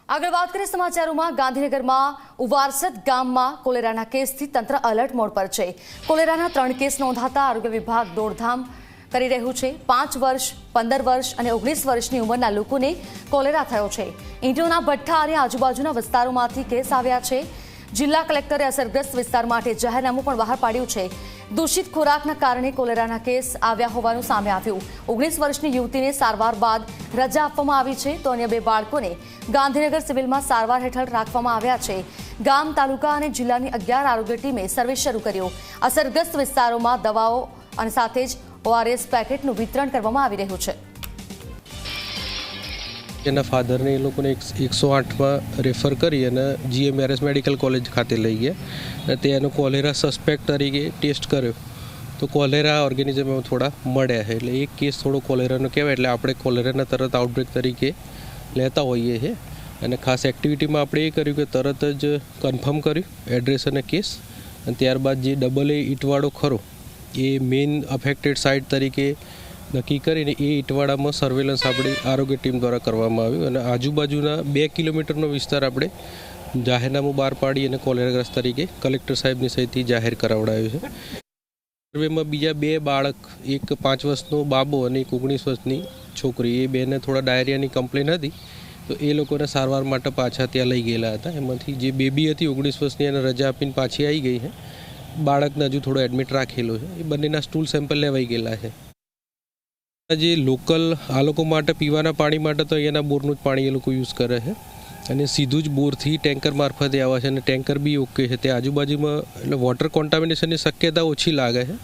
આગળ વાત કરીએ સમાચારોમાં ગાંધીનગરમાં ઉવારસદ ગામમાં કોલેરાના કેસથી તંત્ર એલર્ટ મોડ પર છે। કોલેરાના 3 કેસ નોંધાતા આરોગ્ય વિભાગ દોડધામ કરી રહ્યું છે। 5 વર્ષ, 15 વર્ષ અને 19 વર્ષની ઉંમરના લોકોને કોલેરા થયો છે। ઈંટોના ભઠ્ઠા અને આજુબાજુના વિસ્તારોમાંથી કેસ આવ્યા છે। જિલ્લા કલેક્ટરે અસરગ્રસ્ત વિસ્તાર માટે જાહેરનામું પણ બહાર પાડ્યું છે। દૂષિત ખોરાકના કારણે કોલેરાના કેસ આવ્યા હોવાનું સામે આવ્યું। 19 વર્ષની યુવતીને સારવાર બાદ રજા આપવામાં આવી છે તો અન્ય 2 બાળકોને ગાંધીનગર સિવિલમાં સારવાર હેઠળ રાખવામાં આવ્યા છે। ગામ, તાલુકા અને જિલ્લાની 11 આરોગ્ય ટીમે સર્વે શરૂ કર્યો। અસરગ્રસ્ત વિસ્તારોમાં દવાઓ અને સાથે જ ઓઆરએસ પેકેટનું વિતરણ કરવામાં આવી રહ્યું છે। એના ફાધરને એ લોકોને 108માં રેફર કરી અને જીએમઆરએસ મેડિકલ કોલેજ ખાતે લઈ ગયા અને તેનો કોલેરા સસ્પેક્ટ તરીકે ટેસ્ટ કર્યો તો કોલેરા ઓર્ગેનિઝમ થોડા મળ્યા છે। એટલે એક કેસ થોડો કોલેરાનો કહેવાય એટલે આપણે કોલેરાના તરત આઉટબ્રેક તરીકે લેતા હોઈએ છીએ અને ખાસ એક્ટિવિટીમાં આપણે એ કર્યું કે તરત જ કન્ફર્મ કર્યું એડ્રેસ અને કેસ અને ત્યારબાદ જે ડબલ એ ઈંટવાળો ખરો એ મેઇન અફેક્ટેડ સાઇટ તરીકે નક્કી કરીને એ ઈંટવાડામાં સર્વેલન્સ આપણી આરોગ્ય ટીમ દ્વારા કરવામાં આવ્યું અને આજુબાજુના 2 કિલોમીટરનો વિસ્તાર આપણે જાહેરનામું બહાર પાડી અને કોલેરાગ્રસ્ત તરીકે કલેક્ટર સાહેબની સહીથી જાહેર કરાવડાયું છે। સર્વેમાં બીજા 2 બાળક, એક 5 વર્ષનો બાબો અને એક 19 વર્ષની છોકરી, એ બેને થોડા ડાયરિયાની કમ્પ્લેન હતી તો એ લોકોને સારવાર માટે પાછા ત્યાં લઈ ગયેલા હતા। એમાંથી જે બેબી હતી 19 વર્ષની એને રજા આપીને પાછી આવી ગઈ છે। બાળકને હજુ થોડો એડમિટ રાખેલો છે। એ બંનેના સ્ટૂલ સેમ્પલ લેવાઈ ગયેલા છે। જે લોકલ આ લોકો માટે પીવાના પાણી માટે તો અહીંયાના બોરનું જ પાણી એ લોકો યુઝ કરે છે અને સીધું જ બોરથી ટેન્કર મારફતે આવે છે અને ટેન્કર બી ઓકે છે। તે આજુબાજુમાં એટલે વોટર કોન્ટામિનેશનની શક્યતા ઓછી લાગે છે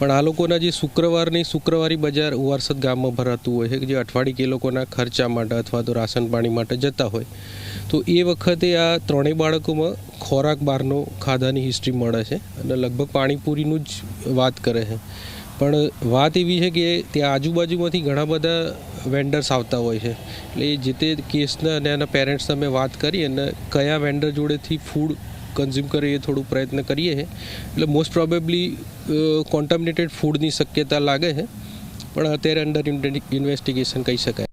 પણ આ લોકોના જે શુક્રવારી બજાર ઉવારસદ ગામમાં ભરાતું હોય છે જે અઠવાડિયે એ લોકોના ખર્ચા માટે અથવા તો રાશન પાણી માટે જતા હોય તો એ વખતે આ 3 બાળકોમાં ખોરાક બહારનો ખાધાની હિસ્ટ્રી મળે છે અને લગભગ પાણીપુરીનું જ વાત કરે છે। પણ વાત એવી છે કે ત્યાં આજુબાજુમાંથી ઘણા બધા વેન્ડર્સ આવતા હોય છે એટલે જે તે કેસના અને એના પેરેન્ટ્સને અમે વાત કરી અને કયા વેન્ડર જોડેથી ફૂડ કન્ઝ્યુમ કરે એ થોડું પ્રયત્ન કરીએ છીએ એટલે મોસ્ટ પ્રોબેબલી કોન્ટામિનેટેડ ફૂડની શક્યતા લાગે છે પણ અત્યારે અંડર ઇન્વેસ્ટિગેશન કહી શકાય।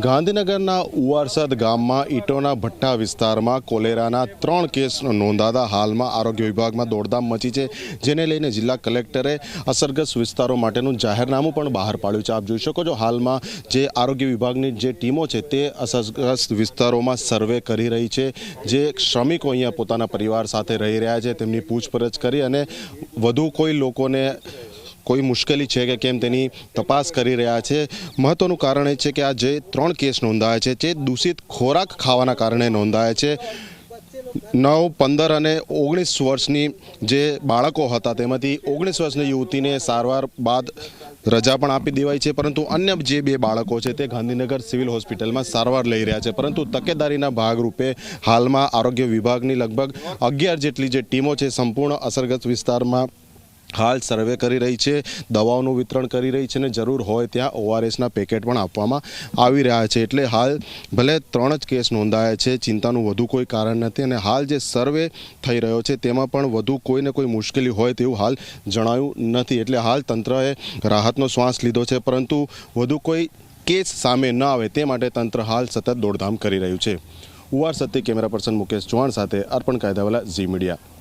ગાંધીનગરના ઉવારસદ ગામમાં ઈંટોના ભઠ્ઠા વિસ્તારમાં કોલેરાના 3 કેસ નોંધાતા હાલમાં આરોગ્ય વિભાગમાં દોડધામ મચી છે જેને લઈને જિલ્લા કલેક્ટરે અસરગ્રસ્ત વિસ્તારો માટેનું જાહેરનામું પણ બહાર પાડ્યું છે। આપ જોઈ શકો છો હાલમાં જે આરોગ્ય વિભાગની જે ટીમો છે તે અસરગ્રસ્ત વિસ્તારોમાં સર્વે કરી રહી છે। જે શ્રમિકો અહીંયા પોતાના પરિવાર સાથે રહી રહ્યા છે તેમની પૂછપરછ કરી અને વધુ કોઈ લોકોને કોઈ મુશ્કેલી છે કે કેમ તેની તપાસ કરી રહ્યા છે। મહત્વનું કારણ એ છે કે આ જે 3 કેસ નોંધાયા છે તે દૂષિત ખોરાક ખાવાના કારણે નોંધાયા છે। 9, 15 અને 19 વર્ષની જે બાળકો હતા તેમાંથી 19 વર્ષની યુવતીને સારવાર બાદ રજા પણ આપી દેવાઈ છે પરંતુ અન્ય જે 2 બાળકો છે તે ગાંધીનગર સિવિલ હોસ્પિટલમાં સારવાર લઈ રહ્યા છે પરંતુ તકેદારીના ભાગરૂપે હાલમાં આરોગ્ય વિભાગની લગભગ 11 જેટલી જે ટીમો છે સંપૂર્ણ અસરગ્રસ્ત વિસ્તારમાં હાલ સર્વે કરી રહી છે, દવાઓનું વિતરણ કરી રહી છે અને જરૂર હોય ત્યાં ઓઆરએસના પેકેટ પણ આપવામાં આવી રહ્યા છે। એટલે હાલ ભલે 3 જ કેસ નોંધાયા છે, ચિંતાનું વધુ કોઈ કારણ નથી અને હાલ જે સર્વે થઈ રહ્યો છે તેમાં પણ વધુ કોઈને કોઈ મુશ્કેલી હોય તેવું હાલ જણાયું નથી। એટલે હાલ તંત્રએ રાહતનો શ્વાસ લીધો છે પરંતુ વધુ કોઈ કેસ સામે ન આવે તે માટે તંત્ર હાલ સતત દોડધામ કરી રહ્યું છે। ઉવારસદથી કેમેરા પર્સન મુકેશ ચૌહાણ સાથે અર્પણ કાયદાવાલા, ઝી મીડિયા।